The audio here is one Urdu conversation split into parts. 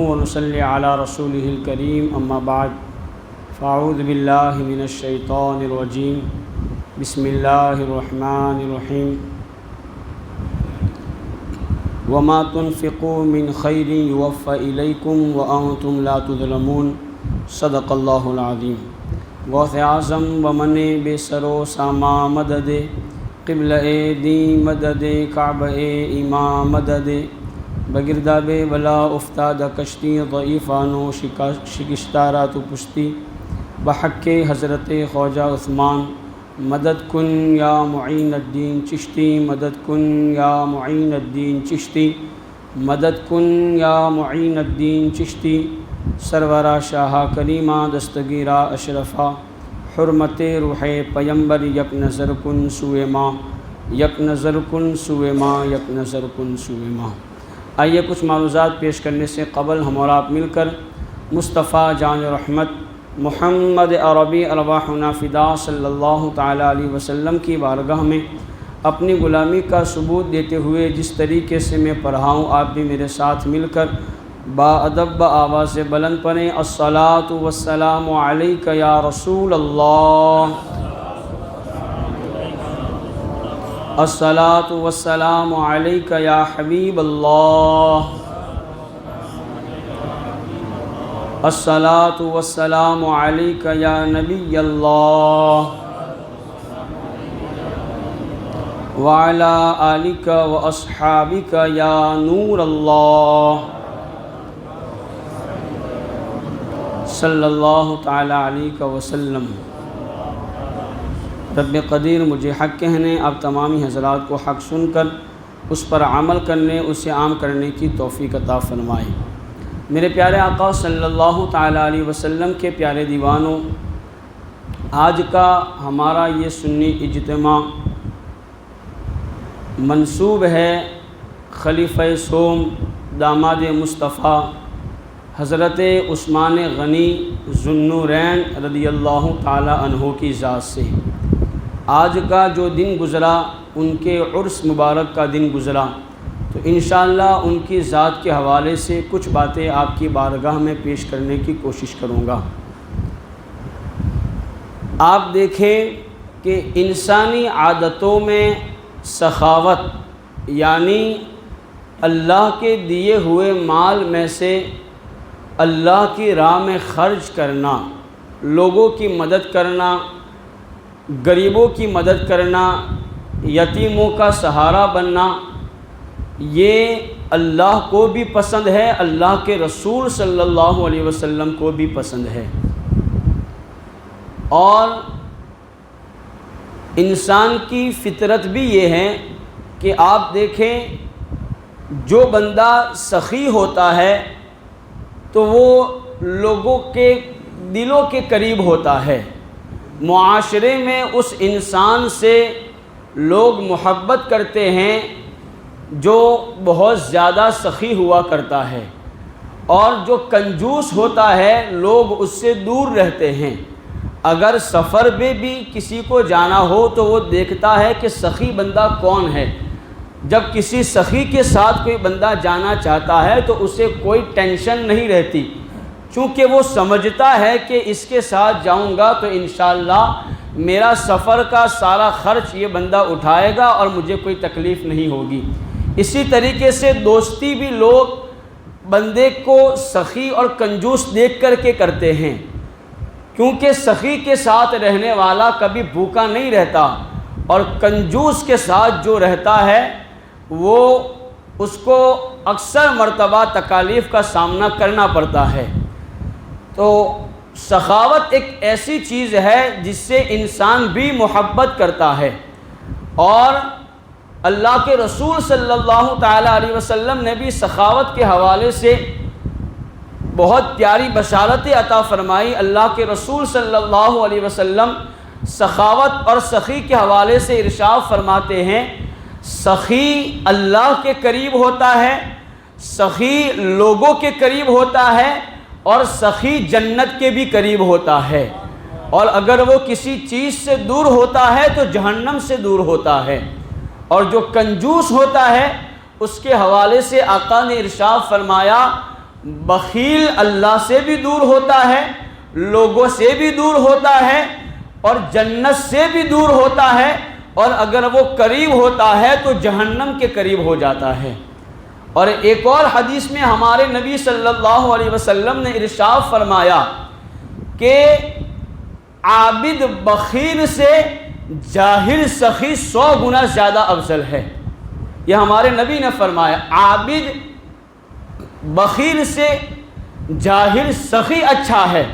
ونصلی علی رسولہ الکریم اما بعد فاعوذ باللہ من الشیطان الرجیم بسم اللہ الرحمن الرحیم وما تنفقوا من خیر یوفى الیکم وانتم لا تظلمون صدق اللہ العظیم غوث اعظم ومن بے سر و ساما مدد قبلہ دین مدد کعبہ امام مدد بگرداب ولا افتاد کشتی ضعیفانو شکستارہ تو پشتی بحق حضرت خواجہ عثمان مدد کن یا معین الدین چشتی مدد کن یا معین الدین چشتی مدد کن یا معین الدین چشتی سرورہ شاہ کریمہ دستگیرہ اشرفہ حرمت روح پیمبر یک نظر کن سوئے ماں یک نظر کن سوئے ماں یک نظر کن سوئے ماں۔ آئیے کچھ معروضات پیش کرنے سے قبل ہم اور آپ مل کر مصطفیٰ جان رحمت محمد عربی ارواحنا فدا صلی اللہ تعالیٰ علیہ وسلم کی بارگاہ میں اپنی غلامی کا ثبوت دیتے ہوئے جس طریقے سے میں پڑھا ہوں آپ بھی میرے ساتھ مل کر باادب آواز بلند پڑھیں۔ الصلاۃ والسلام علیک یا رسول اللہ، الصلاۃ والسلام علیک یا حبیب اللہ، الصلاۃ والسلام علیک یا نبی اللہ، وعلی آلک واصحابک یا نور اللہ، صلی اللہ تعالیٰ علیہ وسلم۔ رب قدیر مجھے حق کہنے اب تمامی حضرات کو حق سن کر اس پر عمل کرنے اسے عام کرنے کی توفیق عطا فرمائے۔ میرے پیارے آقا صلی اللہ تعالیٰ علیہ وسلم کے پیارے دیوانوں، آج کا ہمارا یہ سنی اجتماع منسوب ہے خلیفہ سوم داماد مصطفیٰ حضرت عثمان غنی ذو النورین رضی اللہ تعالیٰ عنہ کی ذات سے۔ آج کا جو دن گزرا ان کے عرس مبارک کا دن گزرا، تو انشاءاللہ ان کی ذات کے حوالے سے کچھ باتیں آپ کی بارگاہ میں پیش کرنے کی کوشش کروں گا۔ آپ دیکھیں کہ انسانی عادتوں میں سخاوت یعنی اللہ کے دیے ہوئے مال میں سے اللہ کی راہ میں خرچ کرنا، لوگوں کی مدد کرنا، غریبوں کی مدد کرنا، یتیموں کا سہارا بننا، یہ اللہ کو بھی پسند ہے، اللہ کے رسول صلی اللہ علیہ وسلم کو بھی پسند ہے۔ اور انسان کی فطرت بھی یہ ہے کہ آپ دیکھیں جو بندہ سخی ہوتا ہے تو وہ لوگوں کے دلوں کے قریب ہوتا ہے، معاشرے میں اس انسان سے لوگ محبت کرتے ہیں جو بہت زیادہ سخی ہوا کرتا ہے، اور جو کنجوس ہوتا ہے لوگ اس سے دور رہتے ہیں۔ اگر سفر میں بھی کسی کو جانا ہو تو وہ دیکھتا ہے کہ سخی بندہ کون ہے۔ جب کسی سخی کے ساتھ کوئی بندہ جانا چاہتا ہے تو اسے کوئی ٹینشن نہیں رہتی، چونکہ وہ سمجھتا ہے کہ اس کے ساتھ جاؤں گا تو انشاءاللہ میرا سفر کا سارا خرچ یہ بندہ اٹھائے گا اور مجھے کوئی تکلیف نہیں ہوگی۔ اسی طریقے سے دوستی بھی لوگ بندے کو سخی اور کنجوس دیکھ کر کے کرتے ہیں، کیونکہ سخی کے ساتھ رہنے والا کبھی بھوکا نہیں رہتا، اور کنجوس کے ساتھ جو رہتا ہے وہ اس کو اکثر مرتبہ تکالیف کا سامنا کرنا پڑتا ہے۔ تو سخاوت ایک ایسی چیز ہے جس سے انسان بھی محبت کرتا ہے، اور اللہ کے رسول صلی اللہ تعالیٰ علیہ وسلم نے بھی سخاوت کے حوالے سے بہت پیاری بشارتیں عطا فرمائی۔ اللہ کے رسول صلی اللہ علیہ وسلم سخاوت اور سخی کے حوالے سے ارشاد فرماتے ہیں، سخی اللہ کے قریب ہوتا ہے، سخی لوگوں کے قریب ہوتا ہے، اور سخی جنت کے بھی قریب ہوتا ہے، اور اگر وہ کسی چیز سے دور ہوتا ہے تو جہنم سے دور ہوتا ہے۔ اور جو کنجوس ہوتا ہے اس کے حوالے سے آقا نے ارشاد فرمایا، بخیل اللہ سے بھی دور ہوتا ہے، لوگوں سے بھی دور ہوتا ہے، اور جنت سے بھی دور ہوتا ہے، اور اگر وہ قریب ہوتا ہے تو جہنم کے قریب ہو جاتا ہے۔ اور ایک اور حدیث میں ہمارے نبی صلی اللہ علیہ وسلم نے ارشاد فرمایا کہ عابد بخیل سے جاہل سخی 100 گنا زیادہ افضل ہے۔ یہ ہمارے نبی نے فرمایا، عابد بخیل سے جاہل سخی اچھا ہے۔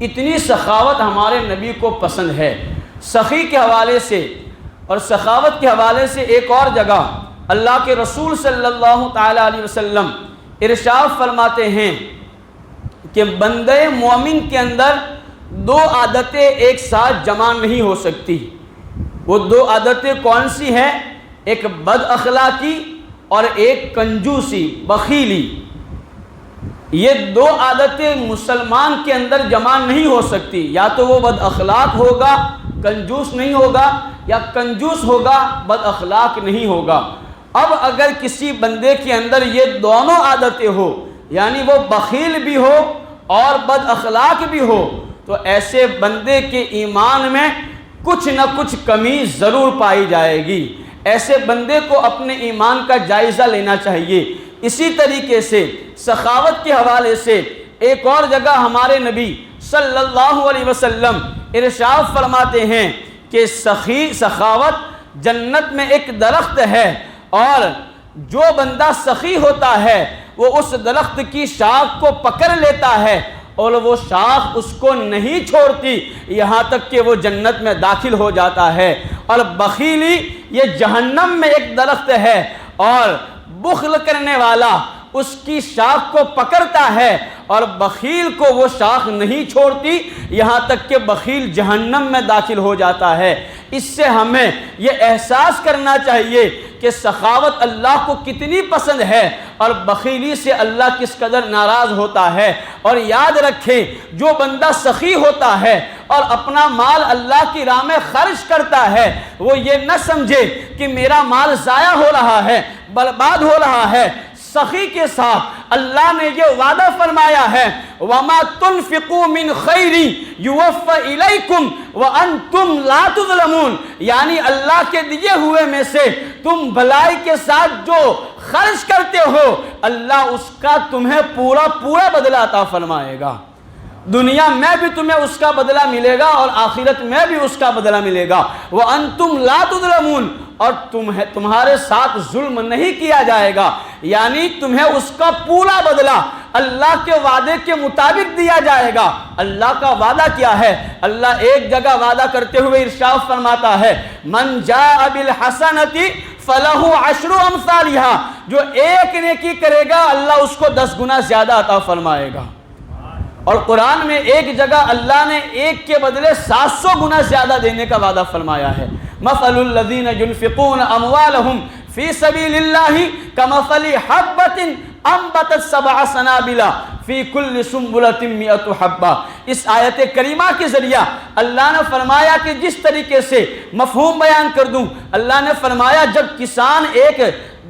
اتنی سخاوت ہمارے نبی کو پسند ہے۔ سخی کے حوالے سے اور سخاوت کے حوالے سے ایک اور جگہ اللہ کے رسول صلی اللہ تعالی علیہ وسلم ارشاد فرماتے ہیں کہ بندے مومن کے اندر 2 عادتیں ایک ساتھ جمع نہیں ہو سکتی۔ وہ 2 عادتیں کون سی ہیں؟ ایک بد اخلاقی اور ایک کنجوسی، بخیلی۔ یہ 2 عادتیں مسلمان کے اندر جمع نہیں ہو سکتی، یا تو وہ بد اخلاق ہوگا کنجوس نہیں ہوگا، یا کنجوس ہوگا بد اخلاق نہیں ہوگا۔ اب اگر کسی بندے کے اندر یہ دونوں عادتیں ہو، یعنی وہ بخیل بھی ہو اور بد اخلاق بھی ہو، تو ایسے بندے کے ایمان میں کچھ نہ کچھ کمی ضرور پائی جائے گی۔ ایسے بندے کو اپنے ایمان کا جائزہ لینا چاہیے۔ اسی طریقے سے سخاوت کے حوالے سے ایک اور جگہ ہمارے نبی صلی اللہ علیہ وسلم ارشاد فرماتے ہیں کہ سخاوت جنت میں ایک درخت ہے، اور جو بندہ سخی ہوتا ہے وہ اس درخت کی شاخ کو پکڑ لیتا ہے اور وہ شاخ اس کو نہیں چھوڑتی یہاں تک کہ وہ جنت میں داخل ہو جاتا ہے۔ اور بخیلی یہ جہنم میں ایک درخت ہے، اور بخل کرنے والا اس کی شاخ کو پکڑتا ہے اور بخیل کو وہ شاخ نہیں چھوڑتی یہاں تک کہ بخیل جہنم میں داخل ہو جاتا ہے۔ اس سے ہمیں یہ احساس کرنا چاہیے کہ سخاوت اللہ کو کتنی پسند ہے اور بخیلی سے اللہ کس قدر ناراض ہوتا ہے۔ اور یاد رکھیں، جو بندہ سخی ہوتا ہے اور اپنا مال اللہ کی راہ میں خرچ کرتا ہے، وہ یہ نہ سمجھے کہ میرا مال ضائع ہو رہا ہے، برباد ہو رہا ہے۔ سخی کے ساتھ اللہ نے یہ وعدہ فرمایا ہے، وَمَا تُنْفِقُوا مِنْ خَيْرٍ يُوَفَّ إِلَيْكُمْ وَأَنْتُمْ لَا تُظْلَمُونَ، یعنی اللہ کے دیے ہوئے میں سے تم بھلائی کے ساتھ جو خرچ کرتے ہو، اللہ اس کا تمہیں پورا بدلہ عطا فرمائے گا۔ دنیا میں بھی تمہیں اس کا بدلہ ملے گا اور آخرت میں بھی اس کا بدلہ ملے گا۔ وَأَنْتُمْ لَا تُظْلَمُونَ، اور تمہارے ساتھ ظلم نہیں کیا جائے گا، یعنی تمہیں اس کا پورا بدلہ اللہ کے وعدے کے مطابق دیا جائے گا۔ اللہ کا وعدہ کیا ہے؟ اللہ ایک جگہ وعدہ کرتے ہوئے ارشاد فرماتا ہے، مَنْ جَاءَ بِالْحَسَنَةِ فَلَهُ عَشْرُ أَمْثَالِهَا، جو ایک نیکی کرے گا اللہ اس کو 10 گنا زیادہ عطا فرمائے گا۔ اور قرآن میں ایک جگہ اللہ نے ایک کے بدلے 700 گنا زیادہ دینے کا وعدہ فرمایا ہے۔ مَثَلُ الَّذِينَ يُنْفِقُونَ أَمْوَالَهُمْ فِي سَبِيلِ اللَّهِ كَمَثَلِ حَبَّةٍ أَنبَتَتْ 7 سَنَابِلَ فِي كُلِّ سُنبُلَةٍ 100 حَبَّةٍ۔ اس آیت کریمہ کے ذریعہ اللہ نے فرمایا کہ جس طریقے سے مفہوم بیان کر دوں، اللہ نے فرمایا جب کسان ایک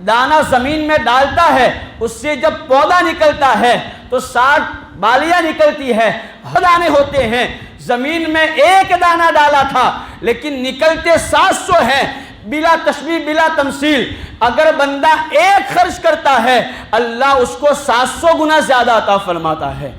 دانہ زمین میں ڈالتا ہے، اس سے جب پودا نکلتا ہے تو 60 بالیاں نکلتی ہے، دانے ہوتے ہیں۔ زمین میں ایک دانہ ڈالا تھا لیکن نکلتے 700 ہیں، بلا تشبیہ بلا تمثیل۔ اگر بندہ ایک خرچ کرتا ہے اللہ اس کو 700 گنا زیادہ عطا فرماتا ہے۔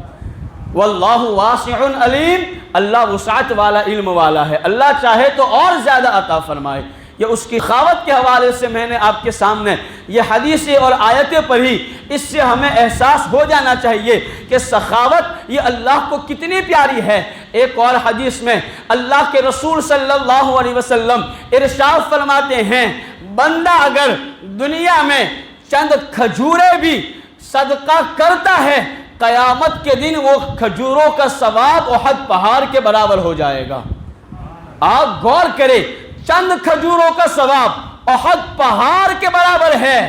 واللہ واسع علیم، اللہ وسعت والا علم والا ہے، اللہ چاہے تو اور زیادہ عطا فرمائے۔ یہ اس کی سخاوت کے حوالے سے میں نے آپ کے سامنے یہ حدیثیں اور آیتیں پڑھی، اس سے ہمیں احساس ہو جانا چاہیے کہ سخاوت یہ اللہ کو کتنی پیاری ہے۔ ایک اور حدیث میں اللہ کے رسول صلی اللہ علیہ وسلم ارشاد فرماتے ہیں، بندہ اگر دنیا میں چند کھجوریں بھی صدقہ کرتا ہے، قیامت کے دن وہ کھجوروں کا ثواب احد پہاڑ کے برابر ہو جائے گا۔ آپ غور کریں، چند کھجوروں کا ثواب احد پہاڑ کے برابر ہے،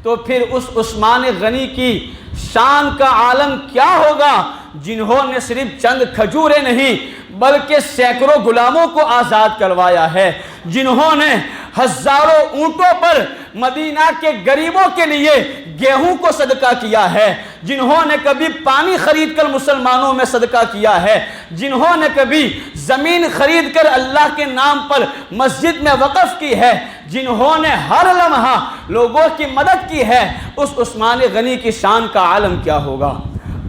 تو پھر اس عثمان غنی کی شان کا عالم کیا ہوگا جنہوں نے صرف چند کھجوریں نہیں بلکہ سینکڑوں غلاموں کو آزاد کروایا ہے، جنہوں نے ہزاروں اونٹوں پر مدینہ کے غریبوں کے لیے گیہوں کو صدقہ کیا ہے، جنہوں نے کبھی پانی خرید کر مسلمانوں میں صدقہ کیا ہے، جنہوں نے کبھی زمین خرید کر اللہ کے نام پر مسجد میں وقف کی ہے، جنہوں نے ہر لمحہ لوگوں کی مدد کی ہے، اس عثمان غنی کی شان کا عالم کیا ہوگا۔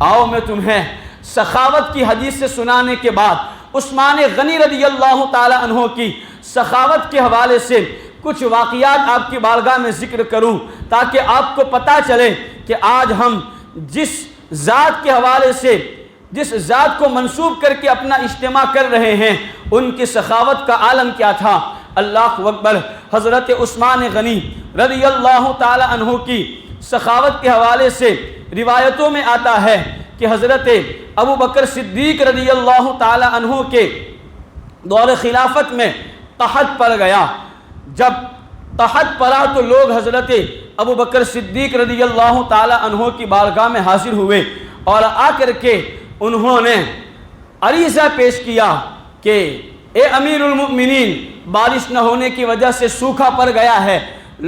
آؤ میں تمہیں سخاوت کی حدیث سے سنانے کے بعد عثمان غنی رضی اللہ تعالی عنہ کی سخاوت کے حوالے سے کچھ واقعات آپ کی بارگاہ میں ذکر کروں، تاکہ آپ کو پتہ چلے کہ آج ہم جس ذات کے حوالے سے، جس ذات کو منسوب کر کے اپنا اجتماع کر رہے ہیں، ان کی سخاوت کا عالم کیا تھا۔ اللہ اکبر۔ حضرت عثمان غنی رضی اللہ تعالی عنہ کی سخاوت کے حوالے سے روایتوں میں آتا ہے کہ حضرت ابو بکر صدیق رضی اللہ تعالی عنہ کے دور خلافت میں قحط پڑ گیا۔ جب قحط پڑا تو لوگ حضرت ابو بکر صدیق رضی اللہ تعالی عنہ کی بارگاہ میں حاضر ہوئے اور آ کر کے انہوں نے عریضہ پیش کیا کہ اے امیر المؤمنین، بارش نہ ہونے کی وجہ سے سوکھا پڑ گیا ہے،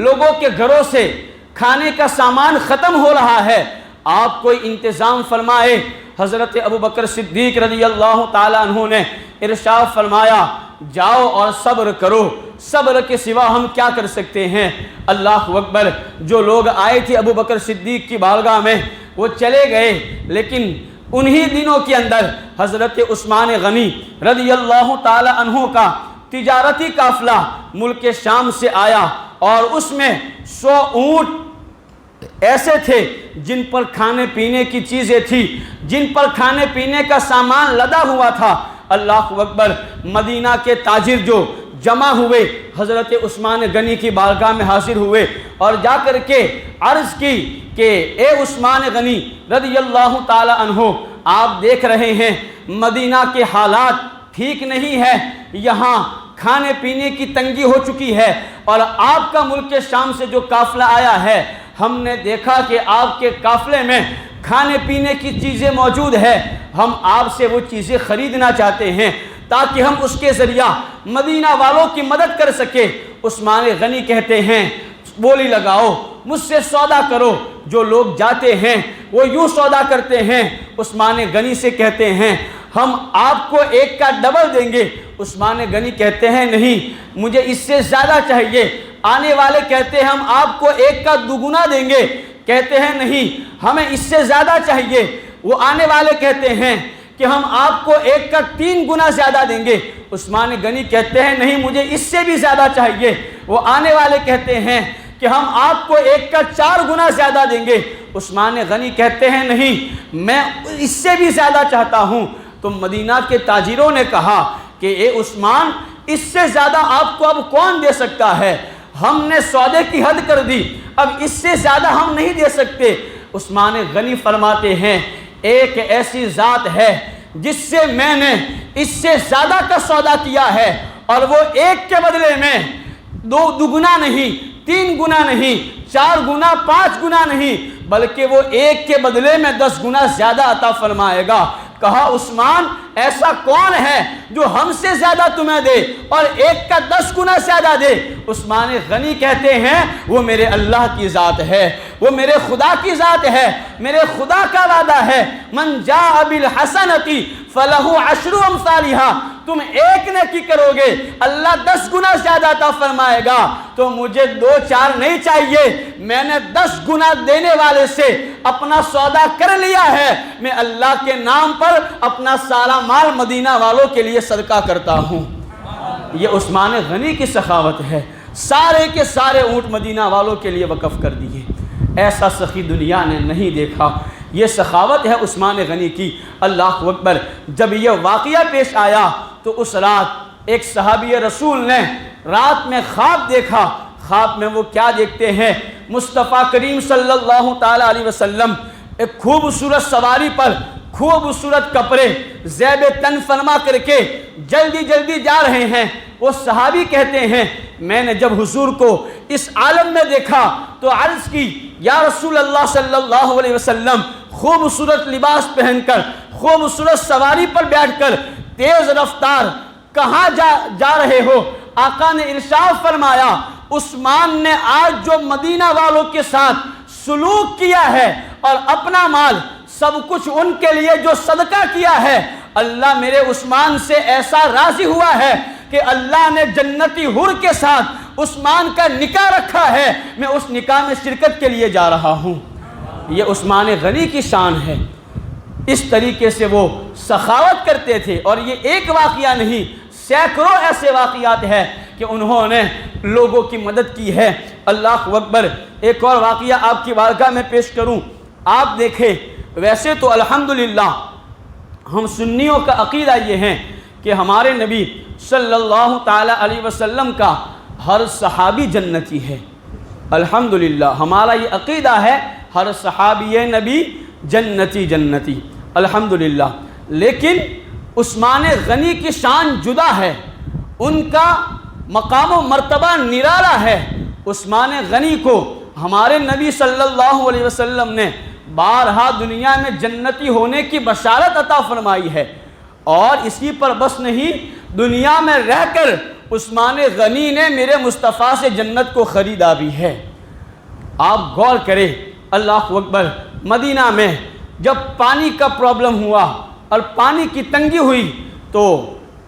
لوگوں کے گھروں سے کھانے کا سامان ختم ہو رہا ہے، آپ کوئی انتظام فرمائے۔ حضرت ابو بکر صدیق رضی اللہ تعالی عنہ نے ارشاد فرمایا، جاؤ اور صبر کرو، صبر کے سوا ہم کیا کر سکتے ہیں۔ اللہ اکبر۔ جو لوگ آئے تھے ابو بکر صدیق کی بارگاہ میں وہ چلے گئے، لیکن انہی دنوں کے اندر حضرت عثمان غنی رضی اللہ تعالی عنہ کا تجارتی قافلہ ملک شام سے آیا، اور اس میں 100 اونٹ ایسے تھے جن پر کھانے پینے کی چیزیں تھی، جن پر کھانے پینے کا سامان لدا ہوا تھا۔ اللہ اکبر۔ مدینہ کے تاجر جو جمع ہوئے حضرت عثمان غنی کی بارگاہ میں حاضر ہوئے اور جا کر کے عرض کی کہ اے عثمان غنی رضی اللہ تعالی عنہ، آپ دیکھ رہے ہیں مدینہ کے حالات ٹھیک نہیں ہے، یہاں کھانے پینے کی تنگی ہو چکی ہے، اور آپ کا ملک شام سے جو قافلہ آیا ہے، ہم نے دیکھا کہ آپ کے قافلے میں کھانے پینے کی چیزیں موجود ہے، ہم آپ سے وہ چیزیں خریدنا چاہتے ہیں تاکہ ہم اس کے ذریعہ مدینہ والوں کی مدد کر سکے۔ عثمان غنی کہتے ہیں، بولی لگاؤ، مجھ سے سودا کرو۔ جو لوگ جاتے ہیں وہ یوں سودا کرتے ہیں، عثمان غنی سے کہتے ہیں ہم آپ کو ایک کا ڈبل دیں گے۔ عثمان غنی کہتے ہیں نہیں، مجھے اس سے زیادہ چاہیے۔ آنے والے کہتے ہیں ہم آپ کو ایک کا دوگنا دیں گے، کہتے ہیں نہیں ہمیں اس سے زیادہ چاہیے۔ وہ آنے والے کہتے ہیں کہ ہم آپ کو ایک کا 3 گنا زیادہ دیں گے۔ عثمان غنی کہتے ہیں نہیں، مجھے اس سے بھی زیادہ چاہیے۔ وہ آنے والے کہتے ہیں کہ ہم آپ کو ایک کا 4 گنا زیادہ دیں گے۔ عثمان غنی کہتے ہیں نہیں، میں اس سے بھی زیادہ چاہتا ہوں۔ تو مدینہ کے تاجروں نے کہا کہ اے عثمان، اس سے زیادہ آپ کو اب کون دے سکتا ہے؟ ہم نے سودے کی حد کر دی، اب اس سے زیادہ ہم نہیں دے سکتے۔ عثمان غنی فرماتے ہیں ایک ایسی ذات ہے جس سے میں نے اس سے زیادہ کا سودا کیا ہے، اور وہ ایک کے بدلے میں 2 دگنا نہیں، 3 گنا نہیں، 4 گنا، 5 گنا نہیں، بلکہ وہ ایک کے بدلے میں 10 گنا زیادہ عطا فرمائے گا۔ کہا عثمان، ایسا کون ہے جو ہم سے زیادہ تمہیں دے اور ایک کا 10 گنا زیادہ دے؟ عثمان غنی کہتے ہیں وہ میرے اللہ کی ذات ہے، وہ میرے خدا کی ذات ہے، میرے خدا کا وعدہ ہے، من جاء بالحسنۃ فلہ 10 امثالھا، تم ایک نیکی کرو گے اللہ 10 گنا زیادہ عطا فرمائے گا۔ تو مجھے 2-4 نہیں چاہیے، میں نے 10 گنا دینے والے سے اپنا سودا کر لیا ہے، میں اللہ کے نام پر اپنا سارا مال مدینہ والوں کے لیے صدقہ کرتا ہوں۔ یہ عثمان غنی کی سخاوت ہے، سارے کے سارے اونٹ مدینہ والوں کے لیے وقف کر دیے۔ ایسا سخی دنیا نے نہیں دیکھا، یہ سخاوت ہے عثمان غنی کی۔ اللہ اکبر۔ جب یہ واقعہ پیش آیا تو اس رات ایک صحابی رسول نے رات میں خواب دیکھا۔ خواب میں وہ کیا دیکھتے ہیں؟ مصطفیٰ کریم صلی اللہ تعالی علیہ وسلم ایک خوبصورت سواری پر، خوبصورت کپڑے زیب تن فرما کر کے جلدی جلدی جا رہے ہیں۔ وہ صحابی کہتے ہیں میں نے جب حضور کو اس عالم میں دیکھا تو عرض کی یا رسول اللہ صلی اللہ علیہ وسلم، خوبصورت لباس پہن کر خوبصورت سواری پر بیٹھ کر تیز رفتار کہاں جا رہے ہو؟ آقا نے ارشاد فرمایا عثمان نے آج جو مدینہ والوں کے ساتھ سلوک کیا ہے اور اپنا مال سب کچھ ان کے لیے جو صدقہ کیا ہے، اللہ میرے عثمان سے ایسا راضی ہوا ہے کہ اللہ نے جنتی حور کے ساتھ عثمان کا نکاح رکھا ہے، میں اس نکاح میں شرکت کے لیے جا رہا ہوں۔ یہ عثمان غنی کی شان ہے۔ اس طریقے سے وہ سخاوت کرتے تھے، اور یہ ایک واقعہ نہیں، سینکڑوں ایسے واقعات ہیں کہ انہوں نے لوگوں کی مدد کی ہے۔ اللہ اکبر۔ ایک اور واقعہ آپ کی بارگاہ میں پیش کروں۔ آپ دیکھیں، ویسے تو الحمدللہ ہم سنیوں کا عقیدہ یہ ہے کہ ہمارے نبی صلی اللہ تعالی علیہ وسلم کا ہر صحابی جنتی ہے۔ الحمدللہ ہمارا یہ عقیدہ ہے، ہر صحابی نبی جنتی الحمدللہ۔ لیکن عثمان غنی کی شان جدا ہے، ان کا مقام و مرتبہ نرالا ہے۔ عثمان غنی کو ہمارے نبی صلی اللہ علیہ وسلم نے بارہا دنیا میں جنتی ہونے کی بشارت عطا فرمائی ہے، اور اسی پر بس نہیں، دنیا میں رہ کر عثمان غنی نے میرے مصطفیٰ سے جنت کو خریدا بھی ہے۔ آپ غور کریں، اللہ اکبر۔ مدینہ میں جب پانی کا پرابلم ہوا اور پانی کی تنگی ہوئی تو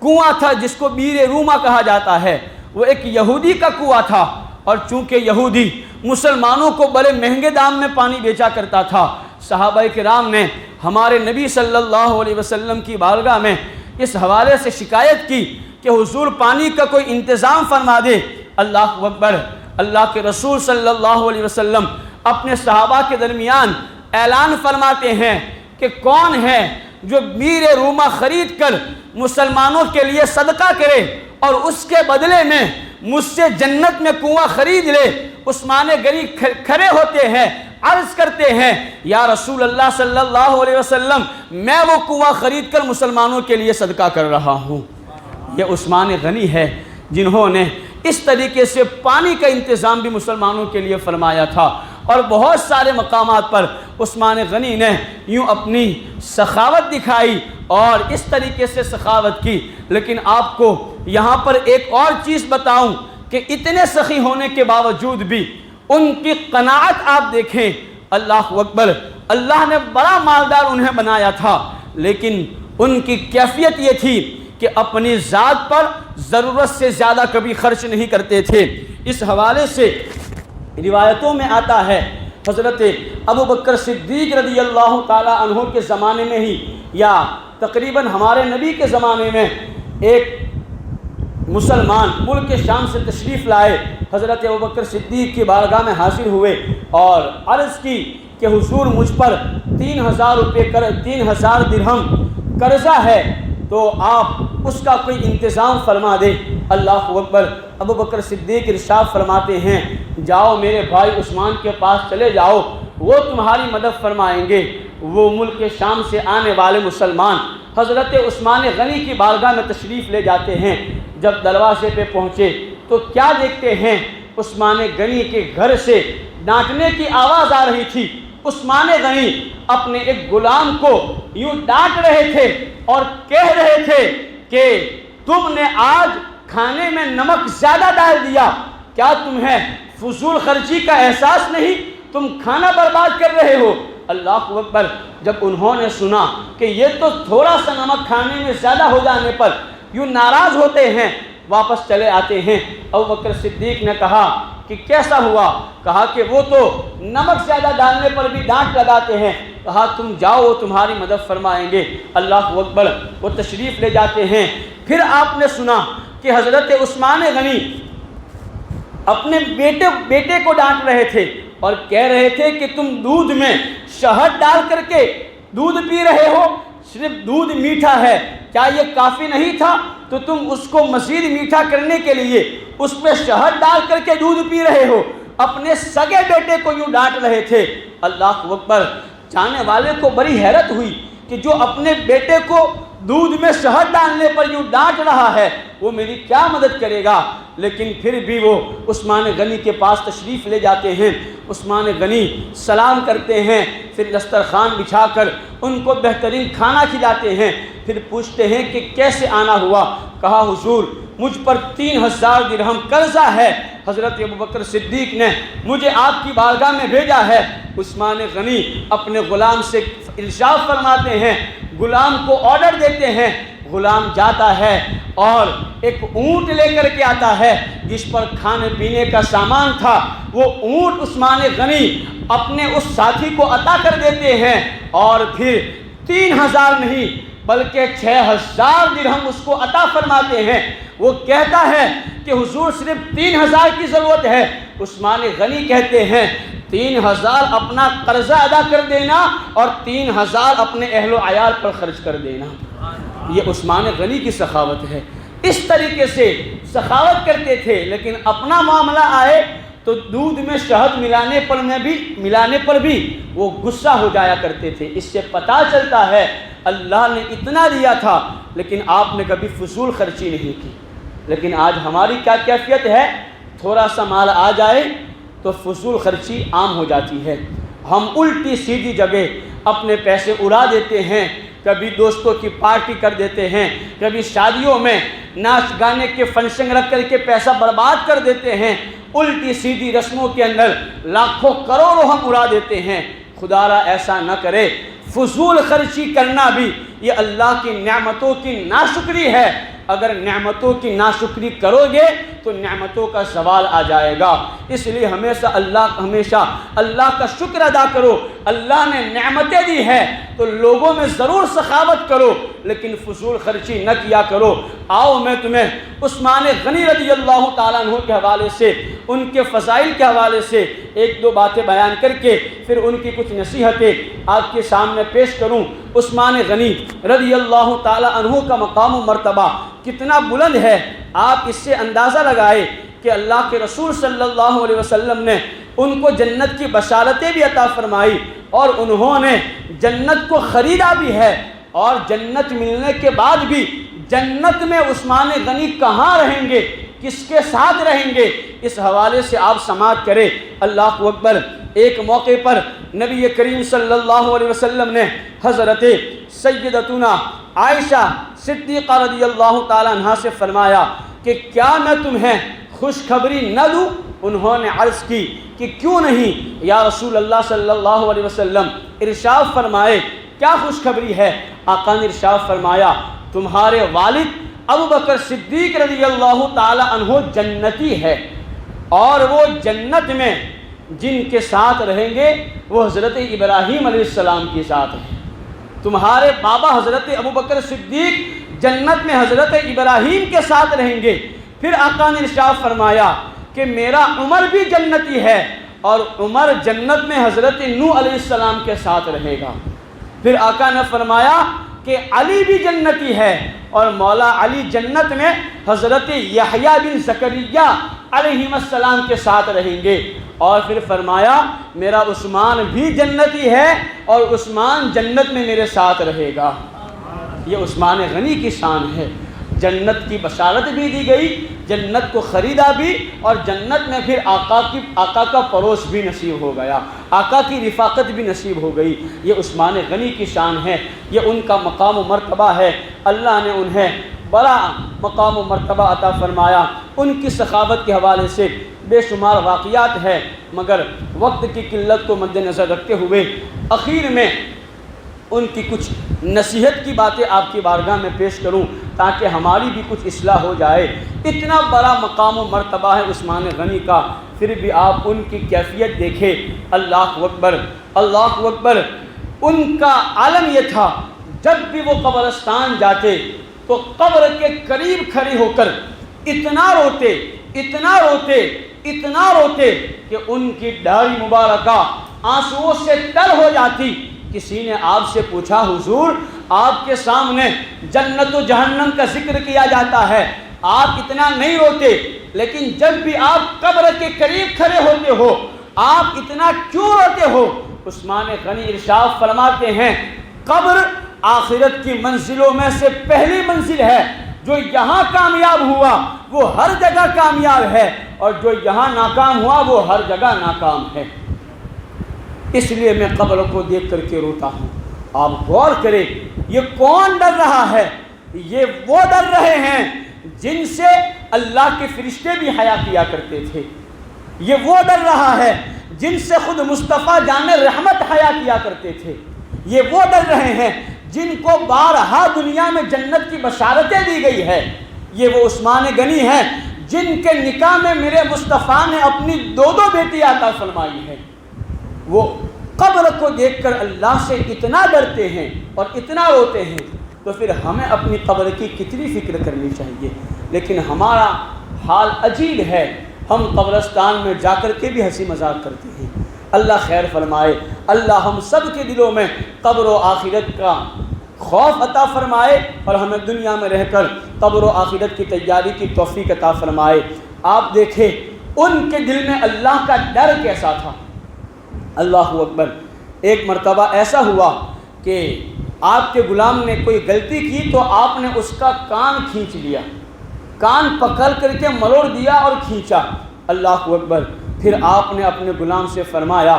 کنواں تھا جس کو بیر روما کہا جاتا ہے، وہ ایک یہودی کا کنواں تھا، اور چونکہ یہودی مسلمانوں کو بڑے مہنگے دام میں پانی بیچا کرتا تھا، صحابہ کرام نے ہمارے نبی صلی اللہ علیہ وسلم کی بارگاہ میں اس حوالے سے شکایت کی کہ حضور پانی کا کوئی انتظام فرما دے۔ اللہ اکبر۔ اللہ کے رسول صلی اللہ علیہ وسلم اپنے صحابہ کے درمیان اعلان فرماتے ہیں کہ کون ہے جو بیر روما خرید کر مسلمانوں کے لیے صدقہ کرے اور اس کے بدلے میں مجھ سے جنت میں کنواں خرید لے۔ عثمان غنی کھڑے ہوتے ہیں، عرض کرتے ہیں یا رسول اللہ صلی اللہ علیہ وسلم، میں وہ کنواں خرید کر مسلمانوں کے لیے صدقہ کر رہا ہوں۔ یہ عثمان غنی ہے جنہوں نے اس طریقے سے پانی کا انتظام بھی مسلمانوں کے لیے فرمایا تھا، اور بہت سارے مقامات پر عثمان غنی نے یوں اپنی سخاوت دکھائی اور اس طریقے سے سخاوت کی۔ لیکن آپ کو یہاں پر ایک اور چیز بتاؤں کہ اتنے سخی ہونے کے باوجود بھی ان کی قناعت آپ دیکھیں۔ اللہ اکبر۔ اللہ نے بڑا مالدار انہیں بنایا تھا، لیکن ان کی کیفیت یہ تھی کہ اپنی ذات پر ضرورت سے زیادہ کبھی خرچ نہیں کرتے تھے۔ اس حوالے سے روایتوں میں آتا ہے حضرت ابو بکر صدیق رضی اللہ تعالی عنہ کے زمانے میں ہی، یا تقریباً ہمارے نبی کے زمانے میں، ایک مسلمان ملک شام سے تشریف لائے، حضرت ابو بکر صدیق کی بارگاہ میں حاضر ہوئے اور عرض کی کہ حضور مجھ پر 3000 درہم قرضہ ہے، تو آپ اس کا کوئی انتظام فرما دیں۔ اللہ اکبر۔ ابو بکر صدیق ارشاد فرماتے ہیں جاؤ میرے بھائی عثمان کے پاس چلے جاؤ، وہ تمہاری مدد فرمائیں گے۔ وہ ملک شام سے آنے والے مسلمان حضرت عثمان غنی کی بارگاہ میں تشریف لے جاتے ہیں۔ جب دروازے پہ پہنچے تو کیا دیکھتے ہیں؟ عثمان غنی کے گھر سے ڈانٹنے کی آواز آ رہی تھی۔ عثمان غنی اپنے ایک غلام کو یوں ڈانٹ رہے تھے اور کہہ رہے تھے کہ تم نے آج کھانے میں نمک زیادہ ڈال دیا، کیا تمہیں فضول خرچی کا احساس نہیں؟ تم کھانا برباد کر رہے ہو۔ اللہ اکبر۔ جب انہوں نے سنا کہ یہ تو تھوڑا سا نمک کھانے میں زیادہ ہو جانے پر یوں ناراض ہوتے ہیں، واپس چلے آتے ہیں۔ ابو بکر صدیق نے کہا کہ کیسا ہوا؟ کہا کہ وہ تو نمک زیادہ ڈالنے پر بھی ڈانٹ لگاتے ہیں۔ کہا تم جاؤ، وہ تمہاری مدد فرمائیں گے۔ اللہ اکبر۔ وہ تشریف لے جاتے ہیں۔ پھر آپ نے سنا کہ حضرت عثمان غنی اپنے بیٹے کو ڈانٹ رہے تھے اور کہہ رہے تھے کہ تم دودھ میں شہد ڈال کر کے دودھ پی رہے ہو، صرف دودھ میٹھا ہے، کیا یہ کافی نہیں تھا؟ تو تم اس کو مزید میٹھا کرنے کے لیے اس میں شہد ڈال کر کے دودھ پی رہے ہو۔ اپنے سگے بیٹے کو یوں ڈانٹ رہے تھے۔ اللہ اکبر۔ جانے والے کو بڑی حیرت ہوئی کہ جو اپنے بیٹے کو دودھ میں شہد ڈالنے پر یوں ڈانٹ رہا ہے، وہ میری کیا مدد کرے گا؟ لیکن پھر بھی وہ عثمان غنی کے پاس تشریف لے جاتے ہیں، عثمان غنی سلام کرتے ہیں، پھر دسترخوان بچھا کر ان کو بہترین کھانا کھلاتے ہیں، پھر پوچھتے ہیں کہ کیسے آنا ہوا؟ کہا حضور مجھ پر 3000 درہم قرضہ ہے، حضرت ابوبکر صدیق نے مجھے آپ کی بارگاہ میں بھیجا ہے۔ عثمان غنی اپنے غلام سے ارشاد فرماتے ہیں، غلام کو آرڈر دیتے ہیں، غلام جاتا ہے اور ایک اونٹ لے کر کے آتا ہے جس پر کھانے پینے کا سامان تھا۔ وہ اونٹ عثمان غنی اپنے اس ساتھی کو عطا کر دیتے ہیں اور پھر 3000 نہیں بلکہ 6000 درہم اس کو عطا فرماتے ہیں۔ وہ کہتا ہے کہ حضور صرف 3000 کی ضرورت ہے۔ عثمان غنی کہتے ہیں 3000 اپنا قرضہ ادا کر دینا اور 3000 اپنے اہل و عیال پر خرچ کر دینا۔ یہ عثمان غنی کی سخاوت ہے۔ اس طریقے سے سخاوت کرتے تھے، لیکن اپنا معاملہ آئے تو دودھ میں شہد ملانے پر بھی وہ غصہ ہو جایا کرتے تھے۔ اس سے پتہ چلتا ہے اللہ نے اتنا دیا تھا لیکن آپ نے کبھی فضول خرچی نہیں کی۔ لیکن آج ہماری کیا کیفیت ہے؟ تھوڑا سا مال آ جائے تو فضول خرچی عام ہو جاتی ہے۔ ہم الٹی سیدھی جگہ اپنے پیسے اڑا دیتے ہیں، کبھی دوستوں کی پارٹی کر دیتے ہیں، کبھی شادیوں میں ناچ گانے کے فنکشن رکھ کر کے پیسہ برباد کر دیتے ہیں، الٹی سیدھی رسموں کے اندر لاکھوں کروڑوں ہم اڑا دیتے ہیں۔ خدا را ایسا نہ کرے۔ فضول خرچی کرنا بھی یہ اللہ کی نعمتوں کی ناشکری ہے۔ اگر نعمتوں کی ناشکری کرو گے تو نعمتوں کا زوال آ جائے گا۔ اس لیے ہمیشہ اللہ کا شکر ادا کرو۔ اللہ نے نعمتیں دی ہے تو لوگوں میں ضرور سخاوت کرو، لیکن فضول خرچی نہ کیا کرو۔ آؤ میں تمہیں عثمان غنی رضی اللہ تعالیٰ عنہ کے حوالے سے، ان کے فضائل کے حوالے سے ایک دو باتیں بیان کر کے پھر ان کی کچھ نصیحتیں آپ کے سامنے پیش کروں۔ عثمان غنی رضی اللہ تعالیٰ عنہ کا مقام و مرتبہ کتنا بلند ہے، آپ اس سے اندازہ لگائے کہ اللہ کے رسول صلی اللہ علیہ وسلم نے ان کو جنت کی بشارتیں بھی عطا فرمائی اور انہوں نے جنت کو خریدا بھی ہے، اور جنت ملنے کے بعد بھی جنت میں عثمان غنی کہاں رہیں گے، کس کے ساتھ رہیں گے، اس حوالے سے آپ سماعت کریں۔ اللہ اکبر۔ ایک موقع پر نبی کریم صلی اللہ علیہ وسلم نے حضرت سیدتنا عائشہ صدیقہ رضی اللہ تعالیٰ عنہ سے فرمایا کہ کیا میں تمہیں خوشخبری نہ دوں؟ انہوں نے عرض کی کہ کیوں نہیں یا رسول اللہ صلی اللہ علیہ وسلم؟ ارشاد فرمائے کیا خوشخبری ہے؟ آقا نے ارشاد فرمایا تمہارے والد ابوبکر صدیق رضی اللہ تعالی عنہ جنتی ہے، اور وہ جنت میں جن کے ساتھ رہیں گے وہ حضرت ابراہیم علیہ السلام کے ساتھ ہیں۔ تمہارے بابا حضرت ابوبکر صدیق جنت میں حضرت ابراہیم کے ساتھ رہیں گے۔ پھر آقا نے ارشاد فرمایا کہ میرا عمر بھی جنتی ہے، اور عمر جنت میں حضرت نوح علیہ السلام کے ساتھ رہے گا۔ پھر آقا نے فرمایا کہ علی بھی جنتی ہے، اور مولا علی جنت میں حضرت یحییٰ بن زکریا علیہ السلام کے ساتھ رہیں گے۔ اور پھر فرمایا میرا عثمان بھی جنتی ہے، اور عثمان جنت میں میرے ساتھ رہے گا۔ یہ عثمان غنی کی شان ہے۔ جنت کی بشارت بھی دی گئی، جنت کو خریدا بھی، اور جنت میں پھر آقا کا پڑوس بھی نصیب ہو گیا، آقا کی رفاقت بھی نصیب ہو گئی۔ یہ عثمان غنی کی شان ہے، یہ ان کا مقام و مرتبہ ہے۔ اللہ نے انہیں بڑا مقام و مرتبہ عطا فرمایا۔ ان کی سخاوت کے حوالے سے بے شمار واقعات ہے، مگر وقت کی قلت کو مد نظر رکھتے ہوئے اخیر میں ان کی کچھ نصیحت کی باتیں آپ کی بارگاہ میں پیش کروں تاکہ ہماری بھی کچھ اصلاح ہو جائے۔ اتنا بڑا مقام و مرتبہ ہے عثمان غنی کا، پھر بھی آپ ان کی کیفیت دیکھیں۔ اللہ اکبر، اللہ اکبر۔ ان کا عالم یہ تھا جب بھی وہ قبرستان جاتے تو قبر کے قریب کھڑے ہو کر اتنا روتے اتنا روتے اتنا روتے کہ ان کی داڑھی مبارکہ آنسوؤں سے تر ہو جاتی۔ کسی نے آپ سے پوچھا حضور آپ کے سامنے جنت و جہنم کا ذکر کیا جاتا ہے، آپ اتنا نہیں روتے، لیکن جب بھی آپ قبر کے قریب کھڑے ہوتے ہو آپ اتنا کیوں روتے ہو؟ عثمان غنی ارشاد فرماتے ہیں قبر آخرت کی منزلوں میں سے پہلی منزل ہے۔ جو یہاں کامیاب ہوا وہ ہر جگہ کامیاب ہے، اور جو یہاں ناکام ہوا وہ ہر جگہ ناکام ہے۔ اس لیے میں قبر کو دیکھ کر کے روتا ہوں۔ آپ غور کریں، یہ کون ڈر رہا ہے؟ یہ وہ ڈر رہے ہیں جن سے اللہ کے فرشتے بھی حیا کیا کرتے تھے۔ یہ وہ ڈر رہا ہے جن سے خود مصطفیٰ جان رحمت حیا کیا کرتے تھے۔ یہ وہ ڈر رہے ہیں جن کو بارہا دنیا میں جنت کی بشارتیں دی گئی ہے۔ یہ وہ عثمان غنی ہیں جن کے نکاح میں میرے مصطفیٰ نے اپنی 2 بیٹی عطا فرمائی ہے۔ وہ قبر کو دیکھ کر اللہ سے اتنا ڈرتے ہیں اور اتنا روتے ہیں، تو پھر ہمیں اپنی قبر کی کتنی فکر کرنی چاہیے۔ لیکن ہمارا حال عجیب ہے، ہم قبرستان میں جا کر کے بھی ہنسی مذاق کرتے ہیں۔ اللہ خیر فرمائے، اللہ ہم سب کے دلوں میں قبر و آخرت کا خوف عطا فرمائے، اور ہمیں دنیا میں رہ کر قبر و آخرت کی تیاری کی توفیق عطا فرمائے۔ آپ دیکھیں ان کے دل میں اللہ کا ڈر کیسا تھا۔ اللہ اکبر۔ ایک مرتبہ ایسا ہوا کہ آپ کے غلام نے کوئی غلطی کی تو آپ نے اس کا کان کھینچ لیا، کان پکڑ کر کے مروڑ دیا اور کھینچا۔ اللہ اکبر۔ پھر آپ نے اپنے غلام سے فرمایا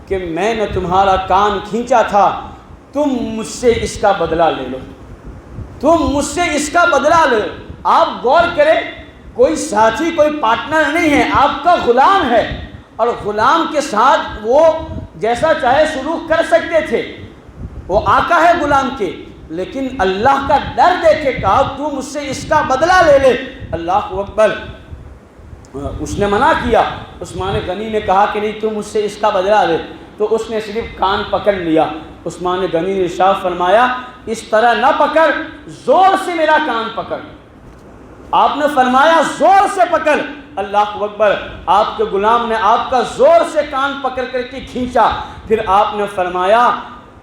کہ میں نے تمہارا کان کھینچا تھا، تم مجھ سے اس کا بدلہ لے لو، تم مجھ سے اس کا بدلہ لے لو۔ آپ غور کریں، کوئی ساتھی کوئی پارٹنر نہیں ہے، آپ کا غلام ہے، اور غلام کے ساتھ وہ جیسا چاہے سلوک کر سکتے تھے، وہ آقا ہے غلام کے، لیکن اللہ کا ڈر دیکھ کے کہا تو مجھ سے اس کا بدلہ لے لے۔ اللہ اکبر۔ اس نے منع کیا، عثمان غنی نے کہا کہ نہیں، تم مجھ سے اس کا بدلہ لے، تو اس نے صرف کان پکڑ لیا۔ عثمان غنی نے ارشاد فرمایا اس طرح نہ پکڑ، زور سے میرا کان پکڑ۔ آپ نے فرمایا زور سے پکڑ۔ اللہ اکبر۔ آپ کے غلام نے آپ کا زور سے کان پکڑ کر کے کھینچا۔ پھر آپ نے فرمایا،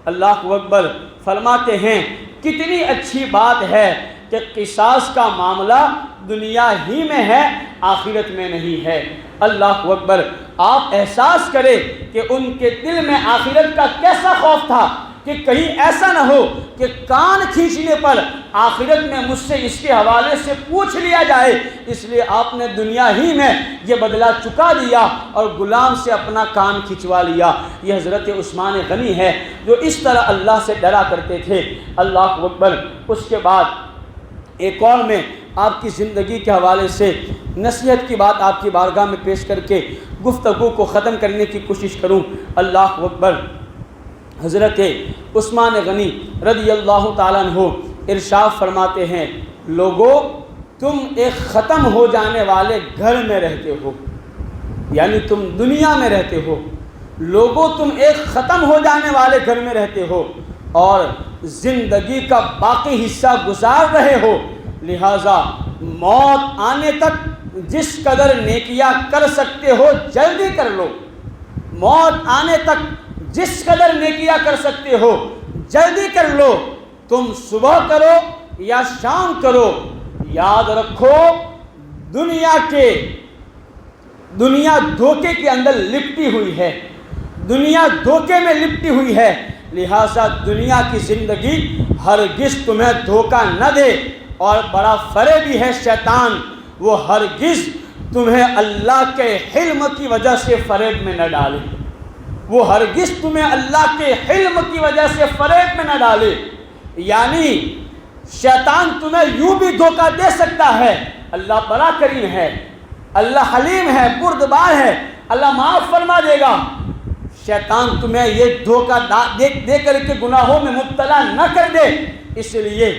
اللہ اکبر، فرماتے ہیں کتنی اچھی بات ہے کہ قصاص کا معاملہ دنیا ہی میں ہے، آخرت میں نہیں ہے۔ اللہ اکبر۔ آپ احساس کریں کہ ان کے دل میں آخرت کا کیسا خوف تھا کہ کہیں ایسا نہ ہو کہ کان کھینچنے پر آخرت میں مجھ سے اس کے حوالے سے پوچھ لیا جائے، اس لیے آپ نے دنیا ہی میں یہ بدلہ چکا دیا اور غلام سے اپنا کان کھنچوا لیا۔ یہ حضرت عثمان غنی ہے جو اس طرح اللہ سے ڈرا کرتے تھے۔ اللہ اکبر۔ اس کے بعد ایک اور میں آپ کی زندگی کے حوالے سے نصیحت کی بات آپ کی بارگاہ میں پیش کر کے گفتگو کو ختم کرنے کی کوشش کروں۔ اللہ اکبر۔ حضرت عثمان غنی رضی اللہ تعالیٰ عنہ ارشاد فرماتے ہیں، لوگو تم ایک ختم ہو جانے والے گھر میں رہتے ہو، یعنی تم دنیا میں رہتے ہو، لوگو تم ایک ختم ہو جانے والے گھر میں رہتے ہو اور زندگی کا باقی حصہ گزار رہے ہو، لہٰذا موت آنے تک جس قدر نیکیاں کر سکتے ہو جلدی کر لو۔ موت آنے تک جس قدر نیکیاں کر سکتے ہو جلدی کر لو۔ تم صبح کرو یا شام کرو، یاد رکھو دنیا دھوکے کے اندر لپٹی ہوئی ہے، دنیا دھوکے میں لپٹی ہوئی ہے، لہٰذا دنیا کی زندگی ہرگز تمہیں دھوکہ نہ دے، اور بڑا فریبی ہے شیطان، وہ ہرگز تمہیں اللہ کے حلم کی وجہ سے فریب میں نہ ڈالے، وہ ہرگز تمہیں اللہ کے حلم کی وجہ سے فریب میں نہ ڈالے۔ یعنی شیطان تمہیں یوں بھی دھوکہ دے سکتا ہے، اللہ بڑا کریم ہے، اللہ حلیم ہے، بردبار ہے، اللہ معاف فرما دے گا۔ شیطان تمہیں یہ دھوکہ دے کر کے گناہوں میں مبتلا نہ کر دے، اس لیے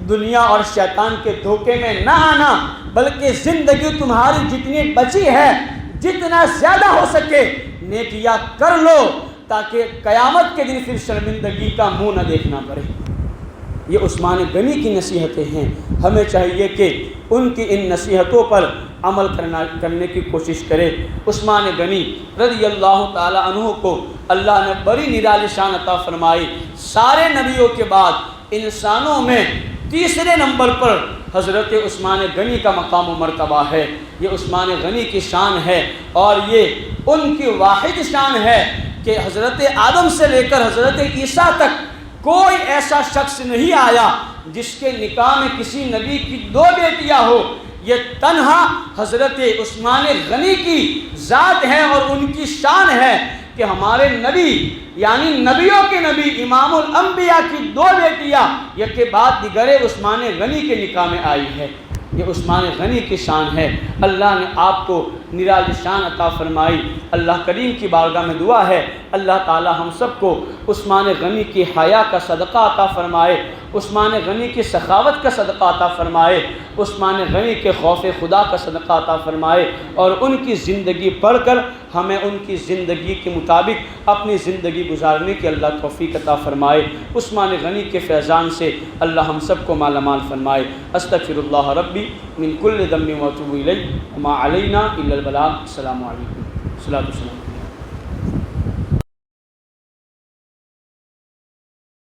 دنیا اور شیطان کے دھوکے میں نہ آنا، بلکہ زندگی تمہاری جتنی بچی ہے جتنا زیادہ ہو سکے نیکیاں کر لو، تاکہ قیامت کے دن پھر شرمندگی کا منہ نہ دیکھنا پڑے۔ یہ عثمان غنی کی نصیحتیں ہیں، ہمیں چاہیے کہ ان کی ان نصیحتوں پر عمل کرنے کی کوشش کرے۔ عثمان غنی رضی اللہ تعالی عنہ کو اللہ نے بڑی نرالی شان عطا فرمائی۔ سارے نبیوں کے بعد انسانوں میں تیسرے نمبر پر حضرت عثمان غنی کا مقام و مرتبہ ہے۔ یہ عثمان غنی کی شان ہے، اور یہ ان کی واحد شان ہے کہ حضرت آدم سے لے کر حضرت عیسیٰ تک کوئی ایسا شخص نہیں آیا جس کے نکاح میں کسی نبی کی 2 بیٹیاں ہو. یہ تنہا حضرت عثمان غنی کی ذات ہے اور ان کی شان ہے کہ ہمارے نبی یعنی نبیوں کے نبی امام الانبیاء کی 2 بیٹیاں یک کے بعد دیگر عثمان غنی کے نکاح میں آئی ہے. یہ عثمان غنی کی شان ہے. اللہ نے آپ کو نرالی شان عطا فرمائی. اللہ کریم کی بارگاہ میں دعا ہے اللہ تعالی ہم سب کو عثمان غنی کی حیا کا صدقہ عطا فرمائے, عثمان غنی کی سخاوت کا صدقہ عطا فرمائے, عثمان غنی کے خوف خدا کا صدقہ عطا فرمائے, اور ان کی زندگی پڑھ کر ہمیں ان کی زندگی کے مطابق اپنی زندگی گزارنے کی اللہ توفیق عطا فرمائے. عثمان غنی کے فیضان سے اللہ ہم سب کو مالا مال فرمائے. استغفر اللہ ربی من کل ذنب واتوب الیہ وما علینا الا البلاغ. السلام علیکم. صلاۃ والسلام.